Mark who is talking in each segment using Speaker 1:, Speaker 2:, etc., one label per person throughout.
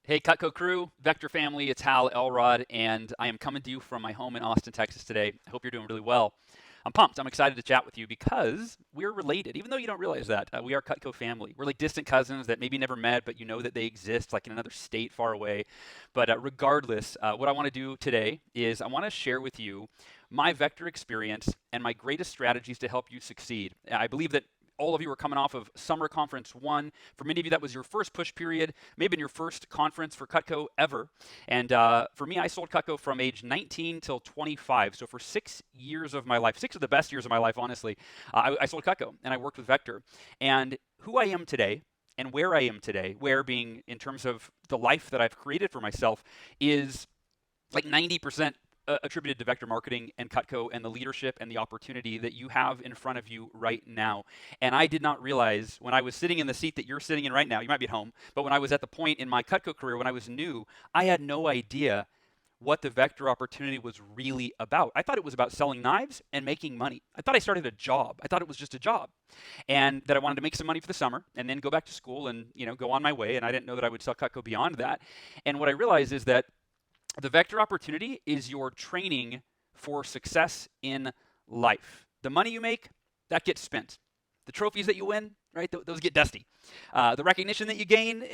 Speaker 1: Hey, Cutco crew, Vector family, it's Hal Elrod, and I am coming to you from my home in Austin, Texas today. I hope you're doing really well. I'm pumped. I'm excited to chat with you because we're related, even though you don't realize that. We are Cutco family. We're like distant cousins that maybe never met, but you know that they exist like in another state far away. But regardless, what I want to do today is I want to share with you my Vector experience and my greatest strategies to help you succeed. I believe that all of you are coming off of Summer Conference 1. For many of you, that was your first push period, maybe in your first conference for Cutco ever. And for me, I sold Cutco from age 19 till 25. So for 6 years of my life, 6 of the best years of my life, honestly, I sold Cutco and I worked with Vector. And who I am today and where I am today, where being in terms of the life that I've created for myself, is like 90% attributed to Vector Marketing and Cutco and the leadership and the opportunity that you have in front of you right now. And I did not realize when I was sitting in the seat that you're sitting in right now, you might be at home, but when I was at the point in my Cutco career when I was new, I had no idea what the Vector opportunity was really about. I thought it was about selling knives and making money. I thought I started a job. I thought it was just a job. And that I wanted to make some money for the summer and then go back to school and, go on my way. And I didn't know that I would sell Cutco beyond that. And what I realized is that the Vector opportunity is your training for success in life. The money you make, that gets spent. The trophies that you win, right, those get dusty. The recognition that you gain,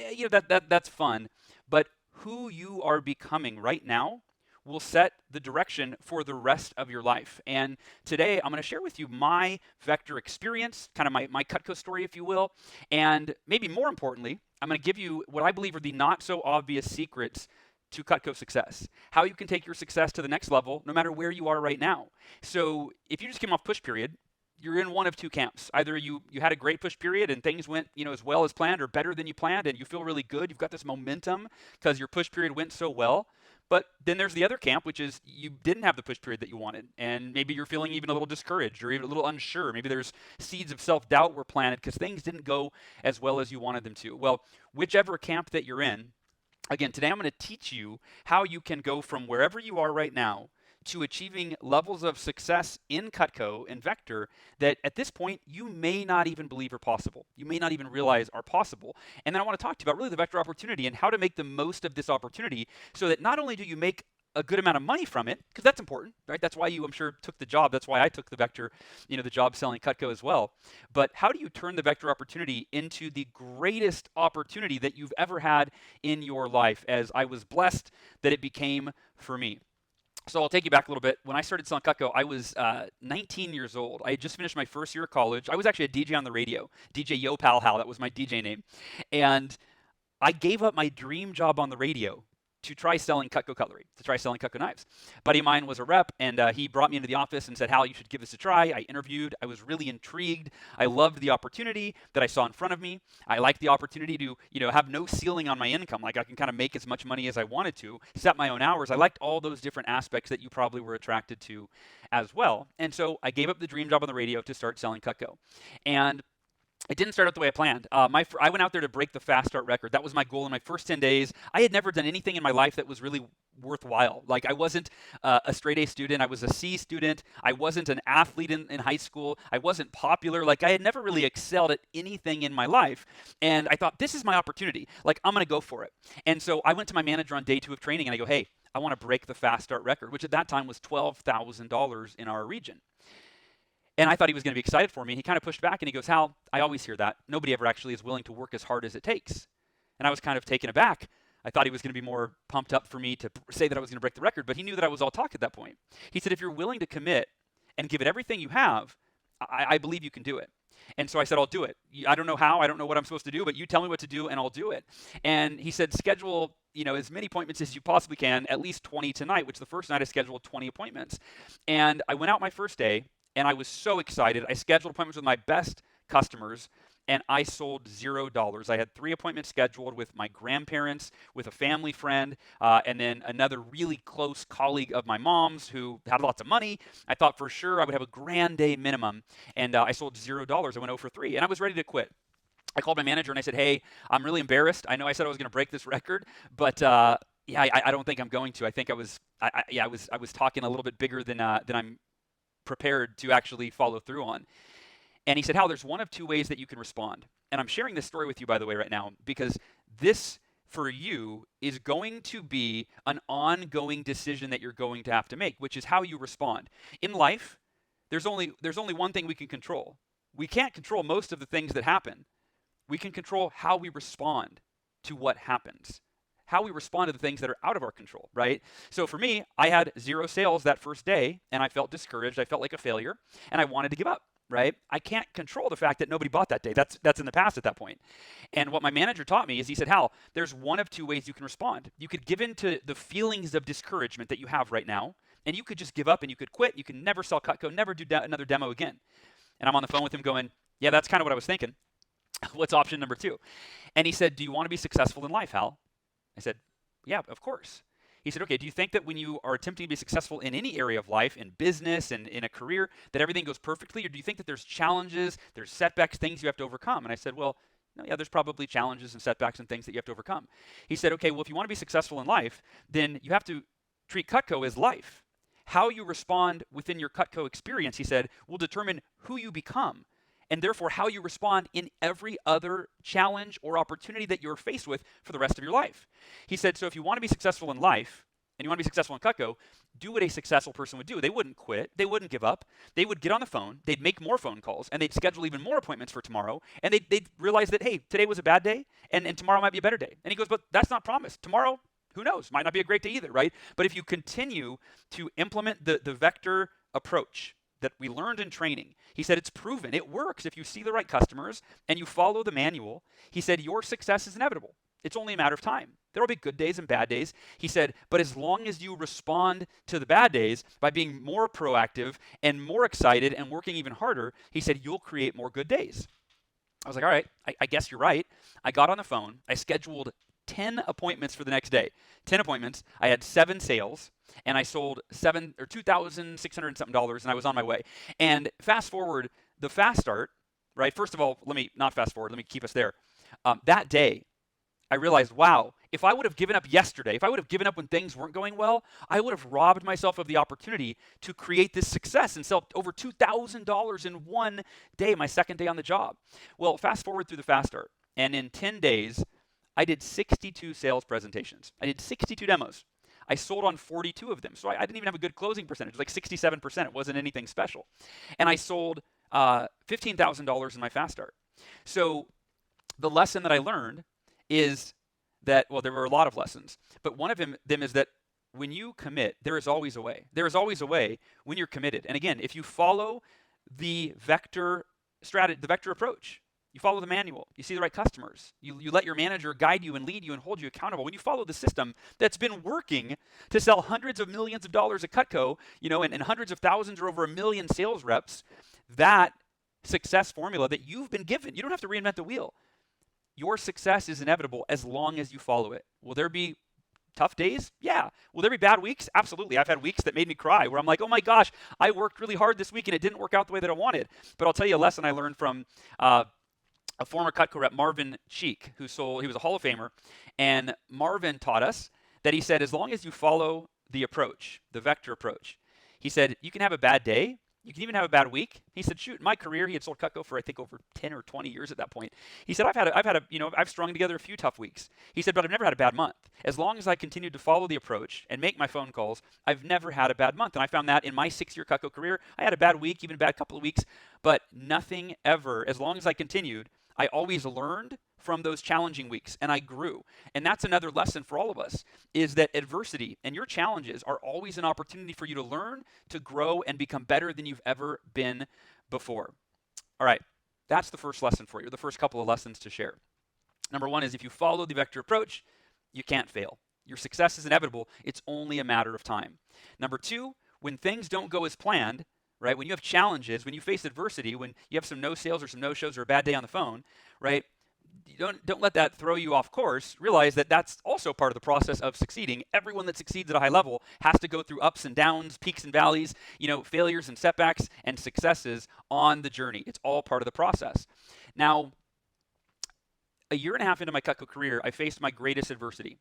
Speaker 1: that's fun. But who you are becoming right now will set the direction for the rest of your life. And today I'm going to share with you my Vector experience, kind of my Cutco story, if you will. And maybe more importantly, I'm going to give you what I believe are the not so obvious secrets to Cutco success, how you can take your success to the next level no matter where you are right now. So if you just came off push period, you're in one of two camps. Either you had a great push period and things went as well as planned or better than you planned and you feel really good. You've got this momentum because your push period went so well. But then there's the other camp, which is you didn't have the push period that you wanted. And maybe you're feeling even a little discouraged or even a little unsure. Maybe there's seeds of self-doubt were planted because things didn't go as well as you wanted them to. Well, whichever camp that you're in, again, today I'm going to teach you how you can go from wherever you are right now to achieving levels of success in Cutco and Vector that at this point you may not even believe are possible. You may not even realize are possible. And then I want to talk to you about really the Vector opportunity and how to make the most of this opportunity so that not only do you make a good amount of money from it, because that's important, right? That's why you, I'm sure, took the job. That's why I took the Vector, the job selling Cutco as well. But how do you turn the Vector opportunity into the greatest opportunity that you've ever had in your life, as I was blessed that it became for me? So I'll take you back a little bit. When I started selling Cutco, I was 19 years old. I had just finished my first year of college. I was actually a DJ on the radio, DJ Yo Pal Hal. That was my DJ name. And I gave up my dream job on the radio to try selling Cutco cutlery, to try selling Cutco knives. A buddy of mine was a rep, and he brought me into the office and said, Hal, you should give this a try. I interviewed. I was really intrigued. I loved the opportunity that I saw in front of me. I liked the opportunity to, have no ceiling on my income. Like I can kind of make as much money as I wanted to, set my own hours. I liked all those different aspects that you probably were attracted to as well. And so I gave up the dream job on the radio to start selling Cutco. And it didn't start out the way I planned. I went out there to break the fast start record. That was my goal in my first 10 days. I had never done anything in my life that was really worthwhile. Like I wasn't a straight A student. I was a C student. I wasn't an athlete in high school. I wasn't popular. Like I had never really excelled at anything in my life. And I thought, this is my opportunity. Like I'm going to go for it. And so I went to my manager on day 2 of training and I go, hey, I want to break the fast start record, which at that time was $12,000 in our region. And I thought he was going to be excited for me. He kind of pushed back and he goes, Hal, I always hear that. Nobody ever actually is willing to work as hard as it takes. And I was kind of taken aback. I thought he was going to be more pumped up for me to say that I was going to break the record, but he knew that I was all talk at that point. He said, if you're willing to commit and give it everything you have, I believe you can do it. And so I said, I'll do it. I don't know how. I don't know what I'm supposed to do, but you tell me what to do and I'll do it. And he said, schedule as many appointments as you possibly can, at least 20 tonight, which the first night I scheduled 20 appointments. And I went out my first day. And I was so excited. I scheduled appointments with my best customers, and I sold $0. I had 3 appointments scheduled with my grandparents, with a family friend, and then another really close colleague of my mom's who had lots of money. I thought for sure I would have a grand day minimum, and I sold $0. I went 0 for 3, and I was ready to quit. I called my manager and I said, hey, I'm really embarrassed. I know I said I was going to break this record, but I don't think I'm going to. I think I was talking a little bit bigger than I'm prepared to actually follow through on. And he said, Hal, there's one of 2 ways that you can respond. And I'm sharing this story with you, by the way, right now, because this for you is going to be an ongoing decision that you're going to have to make, which is how you respond. In life, there's only one thing we can control. We can't control most of the things that happen. We can control how we respond to what happens, how we respond to the things that are out of our control, right? So for me, I had 0 sales that first day, and I felt discouraged. I felt like a failure, and I wanted to give up, right? I can't control the fact that nobody bought that day. That's in the past at that point. And what my manager taught me is he said, Hal, there's one of 2 ways you can respond. You could give in to the feelings of discouragement that you have right now, and you could just give up and you could quit. You can never sell Cutco, never do another demo again. And I'm on the phone with him going, yeah, that's kind of what I was thinking. What's option number 2? And he said, do you want to be successful in life, Hal? I said, yeah, of course. He said, okay, do you think that when you are attempting to be successful in any area of life, in business and in a career, that everything goes perfectly? Or do you think that there's challenges, there's setbacks, things you have to overcome? And I said, well, no, yeah, there's probably challenges and setbacks and things that you have to overcome. He said, okay, well, if you want to be successful in life, then you have to treat Cutco as life. How you respond within your Cutco experience, he said, will determine who you become, and therefore how you respond in every other challenge or opportunity that you're faced with for the rest of your life. He said, so if you want to be successful in life, and you want to be successful in Cutco, do what a successful person would do. They wouldn't quit. They wouldn't give up. They would get on the phone. They'd make more phone calls, and they'd schedule even more appointments for tomorrow, and they'd realize that, hey, today was a bad day, and tomorrow might be a better day. And he goes, but that's not promised. Tomorrow, who knows? Might not be a great day either, right? But if you continue to implement the vector approach that we learned in training, he said it's proven. It works if you see the right customers and you follow the manual. He said your success is inevitable. It's only a matter of time. There will be good days and bad days. He said, but as long as you respond to the bad days by being more proactive and more excited and working even harder, he said, you'll create more good days. I was like, all right, I guess you're right. I got on the phone. I scheduled 10 appointments for the next day. 10 appointments. I had 7 sales, and I sold $2,600 and something, and I was on my way. And fast forward, the fast start, right? First of all, let me not fast forward. Let me keep us there. That day, I realized, wow, if I would have given up yesterday, if I would have given up when things weren't going well, I would have robbed myself of the opportunity to create this success and sell over $2,000 in one day, my second day on the job. Well, fast forward through the fast start, and in 10 days, I did 62 sales presentations. I did 62 demos. I sold on 42 of them. So I didn't even have a good closing percentage, like 67%. It wasn't anything special. And I sold $15,000 in my fast start. So the lesson that I learned is that, well, there were a lot of lessons, but one of them is that when you commit, there is always a way. There is always a way when you're committed. And again, if you follow the vector strategy, the vector approach, you follow the manual, you see the right customers, you let your manager guide you and lead you and hold you accountable. When you follow the system that's been working to sell hundreds of millions of dollars at Cutco, and hundreds of thousands or over 1 million sales reps, that success formula that you've been given, you don't have to reinvent the wheel. Your success is inevitable as long as you follow it. Will there be tough days? Yeah. Will there be bad weeks? Absolutely. I've had weeks that made me cry where I'm like, oh my gosh, I worked really hard this week and it didn't work out the way that I wanted. But I'll tell you a lesson I learned from a former Cutco rep, Marvin Cheek, he was a Hall of Famer, and Marvin taught us that he said, as long as you follow the approach, the vector approach, he said, you can have a bad day, you can even have a bad week. He said, shoot, in my career, he had sold Cutco for I think over 10 or 20 years at that point. He said, I've strung together a few tough weeks. He said, but I've never had a bad month. As long as I continued to follow the approach and make my phone calls, I've never had a bad month. And I found that in my 6-year Cutco career, I had a bad week, even a bad couple of weeks, but nothing ever, as long as I continued, I always learned from those challenging weeks, and I grew. And that's another lesson for all of us, is that adversity and your challenges are always an opportunity for you to learn, to grow, and become better than you've ever been before. All right, that's the first lesson for you, the first couple of lessons to share. Number one is if you follow the vector approach, you can't fail. Your success is inevitable. It's only a matter of time. Number two, when things don't go as planned, right? When you have challenges, when you face adversity, when you have some no sales or some no shows or a bad day on the phone, right? Don't let that throw you off course. Realize that that's also part of the process of succeeding. Everyone that succeeds at a high level has to go through ups and downs, peaks and valleys, failures and setbacks and successes on the journey. It's all part of the process. Now, a year and a half into my Cutco career, I faced my greatest adversity.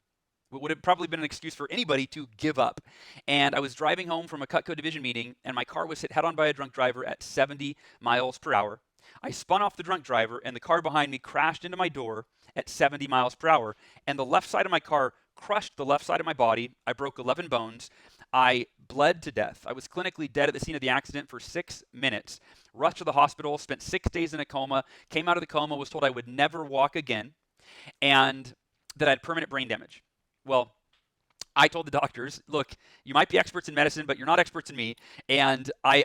Speaker 1: What would have probably been an excuse for anybody to give up. And I was driving home from a Cutco division meeting, and my car was hit head-on by a drunk driver at 70 miles per hour. I spun off the drunk driver, and the car behind me crashed into my door at 70 miles per hour. And the left side of my car crushed the left side of my body. I broke 11 bones. I bled to death. I was clinically dead at the scene of the accident for 6 minutes. Rushed to the hospital, spent 6 days in a coma, came out of the coma, was told I would never walk again, and that I had permanent brain damage. Well, I told the doctors, look, you might be experts in medicine, but you're not experts in me, and I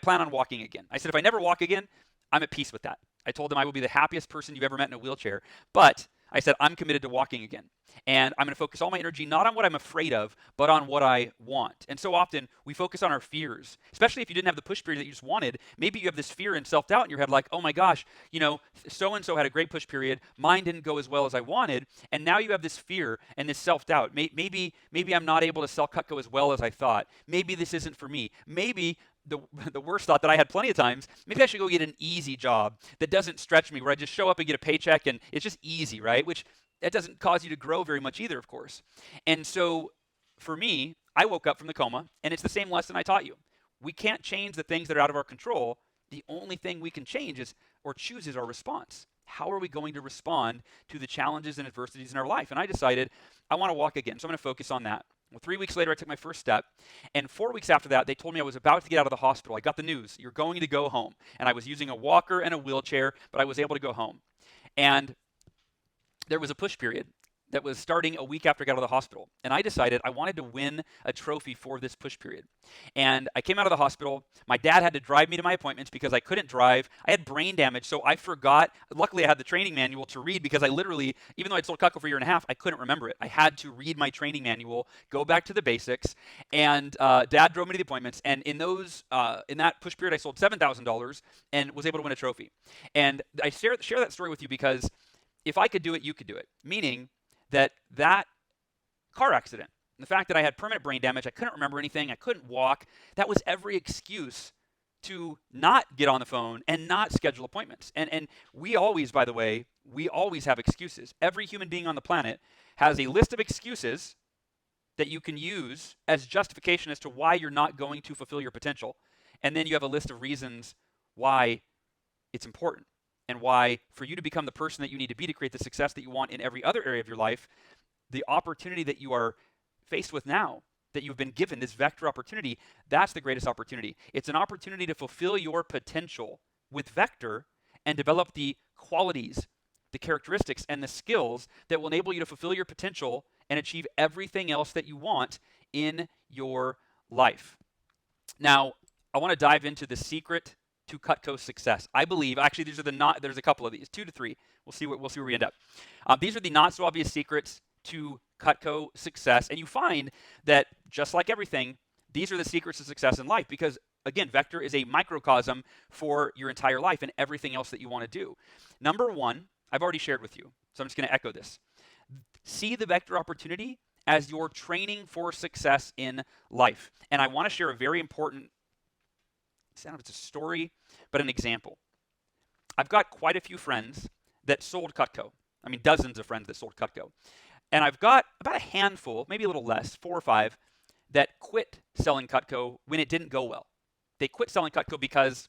Speaker 1: plan on walking again. I said, if I never walk again, I'm at peace with that. I told them I will be the happiest person you've ever met in a wheelchair, but I said, I'm committed to walking again. And I'm going to focus all my energy not on what I'm afraid of, but on what I want. And so often we focus on our fears, especially if you didn't have the push period that you just wanted. Maybe you have this fear and self-doubt in your head, like, oh my gosh, so-and-so had a great push period. Mine didn't go as well as I wanted. And now you have this fear and this self-doubt. Maybe I'm not able to sell Cutco as well as I thought. Maybe this isn't for me. Maybe the worst thought that I had plenty of times, maybe I should go get an easy job that doesn't stretch me, where I just show up and get a paycheck and it's just easy, right? Which that doesn't cause you to grow very much either, of course. And so for me, I woke up from the coma, and it's the same lesson I taught you. We can't change the things that are out of our control. The only thing we can change is, or choose, is our response. How are we going to respond to the challenges and adversities in our life? And I decided I want to walk again, so I'm going to focus on that. Well, 3 weeks later, I took my first step, and 4 weeks after that, they told me I was about to get out of the hospital. I got the news, you're going to go home. And I was using a walker and a wheelchair, but I was able to go home. And there was a push period that was starting a week after I got out of the hospital. And I decided I wanted to win a trophy for this push period. And I came out of the hospital. My dad had to drive me to my appointments because I couldn't drive. I had brain damage, so I forgot. Luckily, I had the training manual to read because I literally, even though I'd sold Cutco for a year and a half, I couldn't remember it. I had to read my training manual, go back to the basics, and Dad drove me to the appointments. And in that push period, I sold $7,000 and was able to win a trophy. And I share that story with you because if I could do it, you could do it. Meaning that car accident, and the fact that I had permanent brain damage, I couldn't remember anything, I couldn't walk, that was every excuse to not get on the phone and not schedule appointments. And we always, by the way, we always have excuses. Every human being on the planet has a list of excuses that you can use as justification as to why you're not going to fulfill your potential. And then you have a list of reasons why it's important. And why, for you to become the person that you need to be to create the success that you want in every other area of your life, the opportunity that you are faced with now, that you've been given, this vector opportunity, that's the greatest opportunity. It's an opportunity to fulfill your potential with vector and develop the qualities, the characteristics, and the skills that will enable you to fulfill your potential and achieve everything else that you want in your life. Now, I want to dive into the secret to Cutco's success. I believe, actually, there's a couple of these, 2 to 3. We'll see where we end up. These are the not so obvious secrets to Cutco success. And you find that just like everything, these are the secrets to success in life because, again, vector is a microcosm for your entire life and everything else that you want to do. Number 1, I've already shared with you, so I'm just going to echo this. See the vector opportunity as your training for success in life. And I want to share a very important, I don't know if it's a story, but an example. I've got quite a few friends that sold Cutco. I mean, dozens of friends that sold Cutco. And I've got about a handful, maybe a little less, 4 or 5, that quit selling Cutco when it didn't go well. They quit selling Cutco because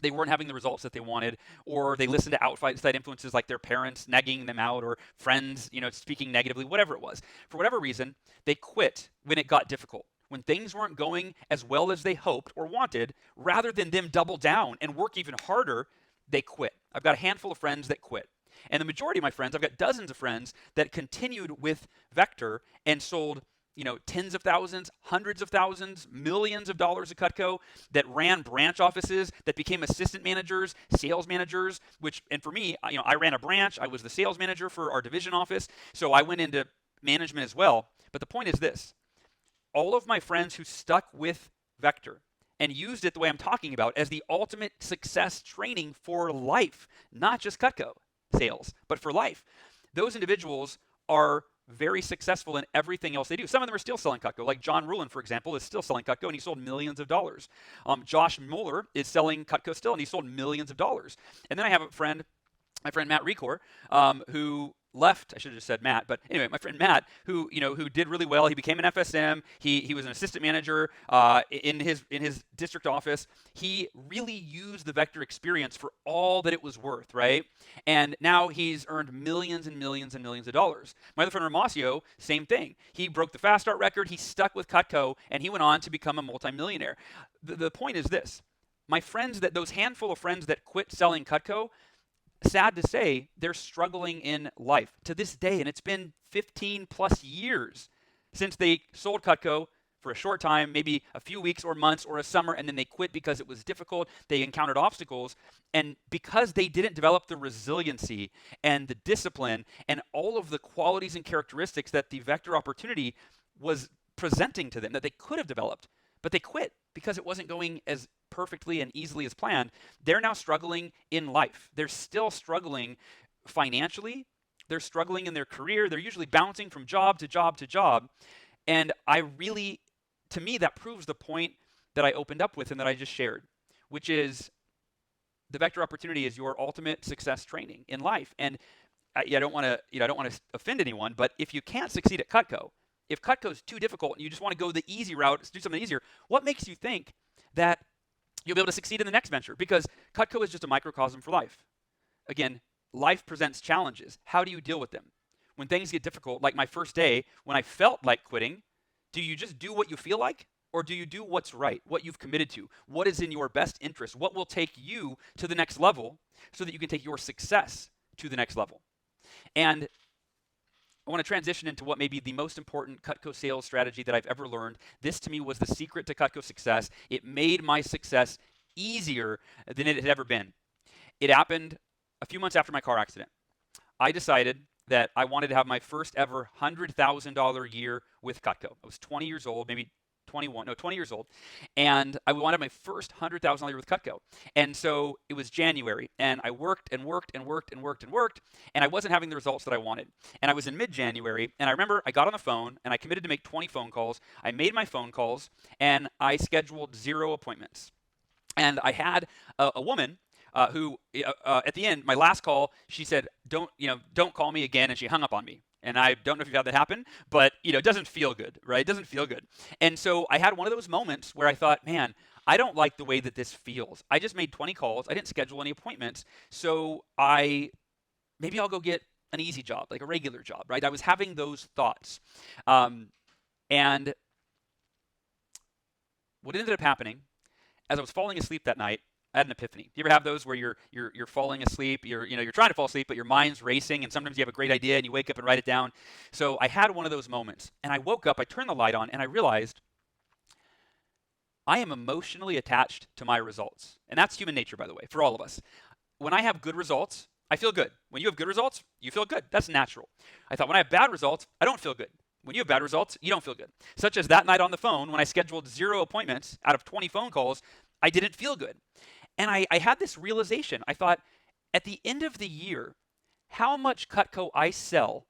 Speaker 1: they weren't having the results that they wanted, or they listened to outside influences like their parents nagging them out, or friends, speaking negatively, whatever it was. For whatever reason, they quit when it got difficult. When things weren't going as well as they hoped or wanted, rather than them double down and work even harder, they quit. I've got a handful of friends that quit. And the majority of my friends, I've got dozens of friends that continued with Vector and sold, tens of thousands, hundreds of thousands, millions of dollars of Cutco, that ran branch offices, that became assistant managers, sales managers, and for me, I ran a branch. I was the sales manager for our division office. So I went into management as well. But the point is this. All of my friends who stuck with Vector and used it the way I'm talking about as the ultimate success training for life, not just Cutco sales, but for life. Those individuals are very successful in everything else they do. Some of them are still selling Cutco, like John Rulin, for example, is still selling Cutco, and he sold millions of dollars. Josh Mueller is selling Cutco still, and he sold millions of dollars. And then I have my friend Matt Recor, who left, I should have just said Matt, but anyway, my friend Matt, who did really well. He became an FSM. He was an assistant manager in his district office. He really used the Vector experience for all that it was worth, right? And now he's earned millions and millions and millions of dollars. My other friend Ramasio, same thing. He broke the fast start record. He stuck with Cutco, and he went on to become a multimillionaire. The point is this: my friends, those handful of friends that quit selling Cutco, sad to say, they're struggling in life to this day, and it's been 15 plus years since they sold Cutco for a short time, maybe a few weeks or months or a summer, and then they quit because it was difficult. They encountered obstacles, and because they didn't develop the resiliency and the discipline and all of the qualities and characteristics that the Vector opportunity was presenting to them that they could have developed, but they quit because it wasn't going as perfectly and easily as planned. They're now struggling in life. They're still struggling financially. They're struggling in their career. They're usually bouncing from job to job to job. And to me, that proves the point that I opened up with and that I just shared, which is the Vector opportunity is your ultimate success training in life. And I don't want to offend anyone, but if you can't succeed at Cutco, if Cutco is too difficult and you just want to go the easy route, do something easier, what makes you think that you'll be able to succeed in the next venture? Because Cutco is just a microcosm for life. Again, life presents challenges. How do you deal with them? When things get difficult, like my first day, when I felt like quitting, do you just do what you feel like? Or do you do what's right, what you've committed to? What is in your best interest? What will take you to the next level so that you can take your success to the next level? And I want to transition into what may be the most important Cutco sales strategy that I've ever learned. This, to me, was the secret to Cutco success. It made my success easier than it had ever been. It happened a few months after my car accident. I decided that I wanted to have my first ever $100,000 year with Cutco. I was 20 years old, maybe 20 years old, and I wanted my first $100,000 year with Cutco. And so it was January, and I worked and worked and worked and worked and worked, and I wasn't having the results that I wanted. And I was in mid-January, and I remember I got on the phone, and I committed to make 20 phone calls. I made my phone calls, and I scheduled 0 appointments. And I had a woman who, at the end, my last call, she said, don't call me again, and she hung up on me. And I don't know if you've had that happen, but it doesn't feel good, right? It doesn't feel good. And so I had one of those moments where I thought, man, I don't like the way that this feels. I just made 20 calls. I didn't schedule any appointments. So maybe I'll go get an easy job, like a regular job, right? I was having those thoughts. And what ended up happening, as I was falling asleep that night, I had an epiphany. You ever have those where you're falling asleep, you're trying to fall asleep, but your mind's racing, and sometimes you have a great idea and you wake up and write it down. So I had one of those moments, and I woke up, I turned the light on, and I realized I am emotionally attached to my results. And that's human nature, by the way, for all of us. When I have good results, I feel good. When you have good results, you feel good. That's natural. I thought when I have bad results, I don't feel good. When you have bad results, you don't feel good. Such as that night on the phone when I scheduled 0 appointments out of 20 phone calls, I didn't feel good. And I had this realization. I thought, at the end of the year, how much Cutco I sell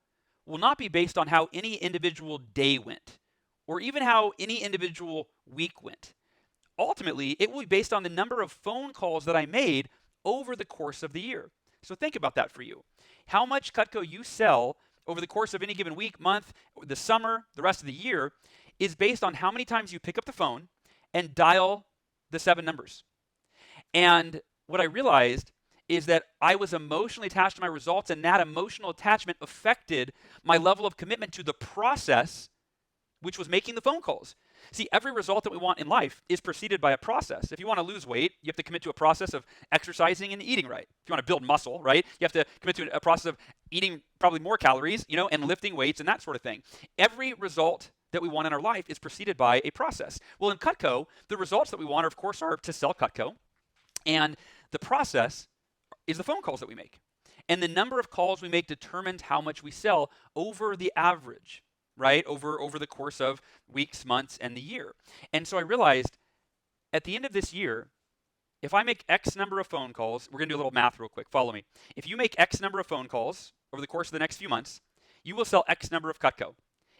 Speaker 1: will not be based on how any individual day went, or even how any individual week went. Ultimately, it will be based on the number of phone calls that I made over the course of the year. So think about that for you. How much Cutco you sell over the course of any given week, month, the summer, the rest of the year, is based on how many times you pick up the phone and dial the 7 numbers. And what I realized is that I was emotionally attached to my results, and that emotional attachment affected my level of commitment to the process, which was making the phone calls. See, every result that we want in life is preceded by a process. If you want to lose weight, you have to commit to a process of exercising and eating right. If you want to build muscle, right, you have to commit to a process of eating probably more calories, and lifting weights and that sort of thing. Every result that we want in our life is preceded by a process. Well, in Cutco, the results that we want, of course, are to sell Cutco. And the process is the phone calls that we make. And the number of calls we make determines how much we sell over the average, right? Over the course of weeks, months, and the year. And so I realized at the end of this year, if I make X number of phone calls, we're going to do a little math real quick. Follow me. If you make X number of phone calls over the course of the next few months, you will sell X number of Cutco.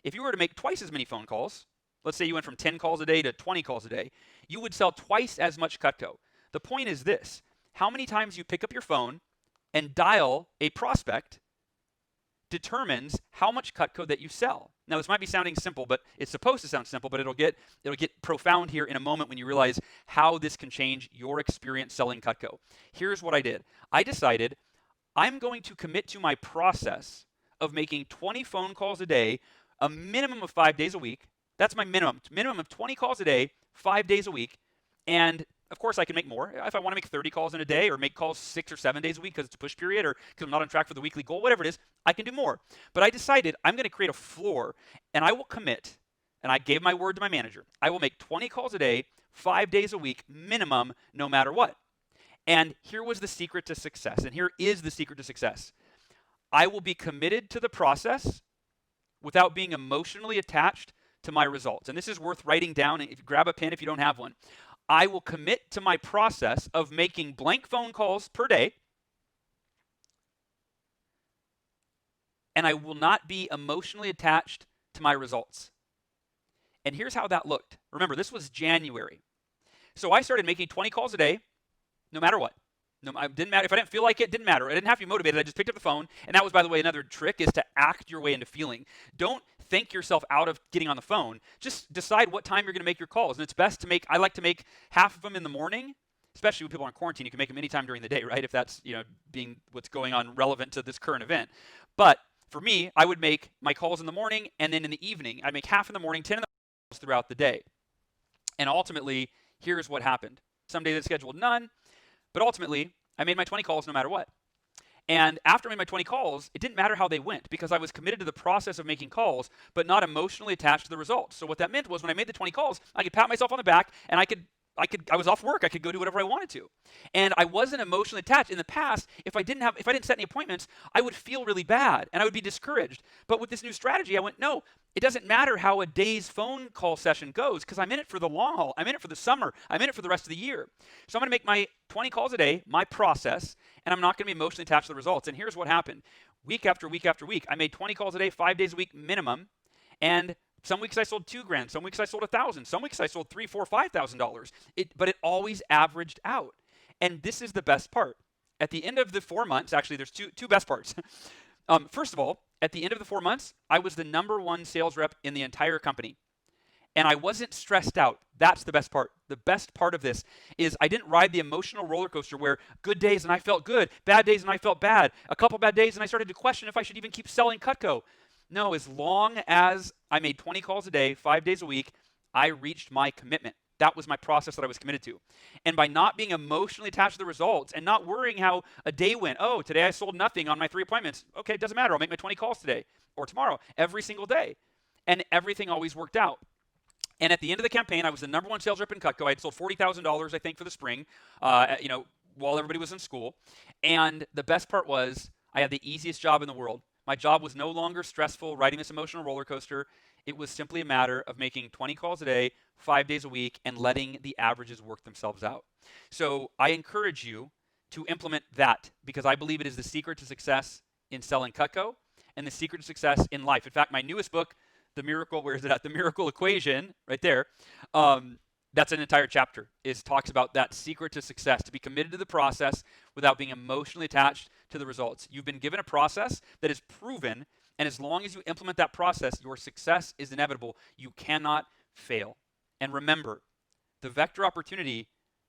Speaker 1: If you were to make twice as many phone calls, let's say you went from 10 calls a day to 20 calls a day, you would sell twice as much Cutco. The point is this: how many times you pick up your phone and dial a prospect determines how much cut code that you sell. Now, this might be sounding simple, but it's supposed to sound simple, but it'll get profound here in a moment when you realize how this can change your experience selling Cutco. Here's what I did. I decided I'm going to commit to my process of making 20 phone calls a day, a minimum of 5 days a week. That's my minimum of 20 calls a day, 5 days a week. And of course, I can make more. If I want to make 30 calls in a day or make calls 6 or 7 days a week because it's a push period or because I'm not on track for the weekly goal, whatever it is, I can do more. But I decided I'm going to create a floor, and I will commit, and I gave my word to my manager. I will make 20 calls a day, 5 days a week, minimum, no matter what. And here was the secret to success, and here is the secret to success. I will be committed to the process without being emotionally attached to my results. And this is worth writing down. If you grab a pen if you don't have one. I will commit to my process of making blank phone calls per day, and I will not be emotionally attached to my results. And here's how that looked. Remember, this was January. So I started making 20 calls a day, no matter what. No, it didn't matter. If I didn't feel like it, didn't matter. I didn't have to be motivated. I just picked up the phone. And that was, by the way, another trick is to act your way into feeling. Don't think yourself out of getting on the phone. Just decide what time you're going to make your calls. And it's best to make, I like to make half of them in the morning, especially when people are in quarantine. You can make them anytime during the day, right? If that's, being what's going on relevant to this current event. But for me, I would make my calls in the morning, and then in the evening, I'd make half in the morning, 10 in the calls throughout the day. And ultimately, here's what happened. Some days I scheduled none, but ultimately, I made my 20 calls no matter what. And after I made my 20 calls, it didn't matter how they went because I was committed to the process of making calls, but not emotionally attached to the results. So what that meant was when I made the 20 calls, I could pat myself on the back and I was off work. I could go do whatever I wanted to. And I wasn't emotionally attached. In the past, if I didn't set any appointments, I would feel really bad and I would be discouraged. But with this new strategy, I went, no, it doesn't matter how a day's phone call session goes because I'm in it for the long haul. I'm in it for the summer. I'm in it for the rest of the year. So I'm going to make my 20 calls a day, my process, and I'm not going to be emotionally attached to the results. And here's what happened. Week after week after week, I made 20 calls a day, 5 days a week minimum, and some weeks I sold $2,000. Some weeks I sold $1,000. Some weeks I sold $3,000, $4,000, $5,000. But it always averaged out. And this is the best part. At the end of the 4 months, actually, there's two best parts. First of all, at the end of the 4 months, I was the #1 sales rep in the entire company. And I wasn't stressed out. That's the best part. The best part of this is I didn't ride the emotional roller coaster where good days and I felt good, bad days and I felt bad, a couple bad days and I started to question if I should even keep selling Cutco. No, as long as I made 20 calls a day, 5 days a week, I reached my commitment. That was my process that I was committed to. And by not being emotionally attached to the results and not worrying how a day went, oh, today I sold nothing on my 3 appointments. Okay, it doesn't matter. I'll make my 20 calls today or tomorrow, every single day. And everything always worked out. And at the end of the campaign, I was the #1 sales rep in Cutco. I had sold $40,000, I think, for the spring, while everybody was in school. And the best part was I had the easiest job in the world. My job was no longer stressful, riding this emotional roller coaster. It was simply a matter of making 20 calls a day, 5 days a week, and letting the averages work themselves out. So I encourage you to implement that because I believe it is the secret to success in selling Cutco and the secret to success in life. In fact, my newest book, The Miracle Equation, right there. That's an entire chapter. It talks about that secret to success, to be committed to the process without being emotionally attached to the results. You've been given a process that is proven, and as long as you implement that process, your success is inevitable. You cannot fail. And remember, the vector opportunity,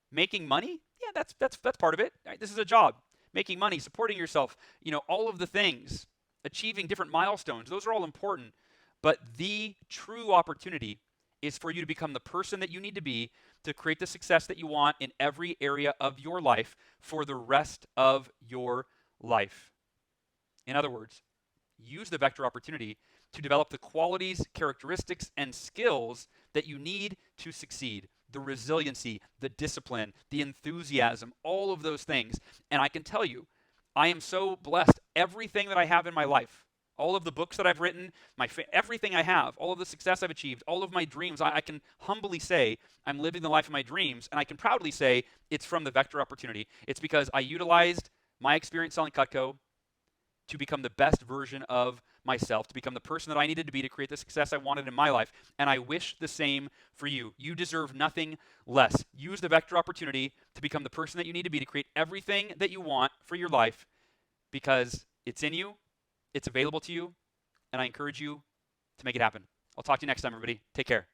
Speaker 1: making money, yeah, that's part of it. Right? This is a job. Making money, supporting yourself, all of the things, achieving different milestones, those are all important. But the true opportunity is for you to become the person that you need to be to create the success that you want in every area of your life for the rest of your life. In other words, use the vector opportunity to develop the qualities, characteristics, and skills that you need to succeed. The resiliency, the discipline, the enthusiasm, all of those things. And I can tell you, I am so blessed. Everything that I have in my life, all of the books that I've written, everything I have, all of the success I've achieved, all of my dreams, I can humbly say I'm living the life of my dreams, and I can proudly say it's from the vector opportunity. It's because I utilized my experience selling Cutco to become the best version of myself, to become the person that I needed to be to create the success I wanted in my life, and I wish the same for you. You deserve nothing less. Use the vector opportunity to become the person that you need to be to create everything that you want for your life because it's in you, It's available to you, and I encourage you to make it happen. I'll talk to you next time, everybody. Take care.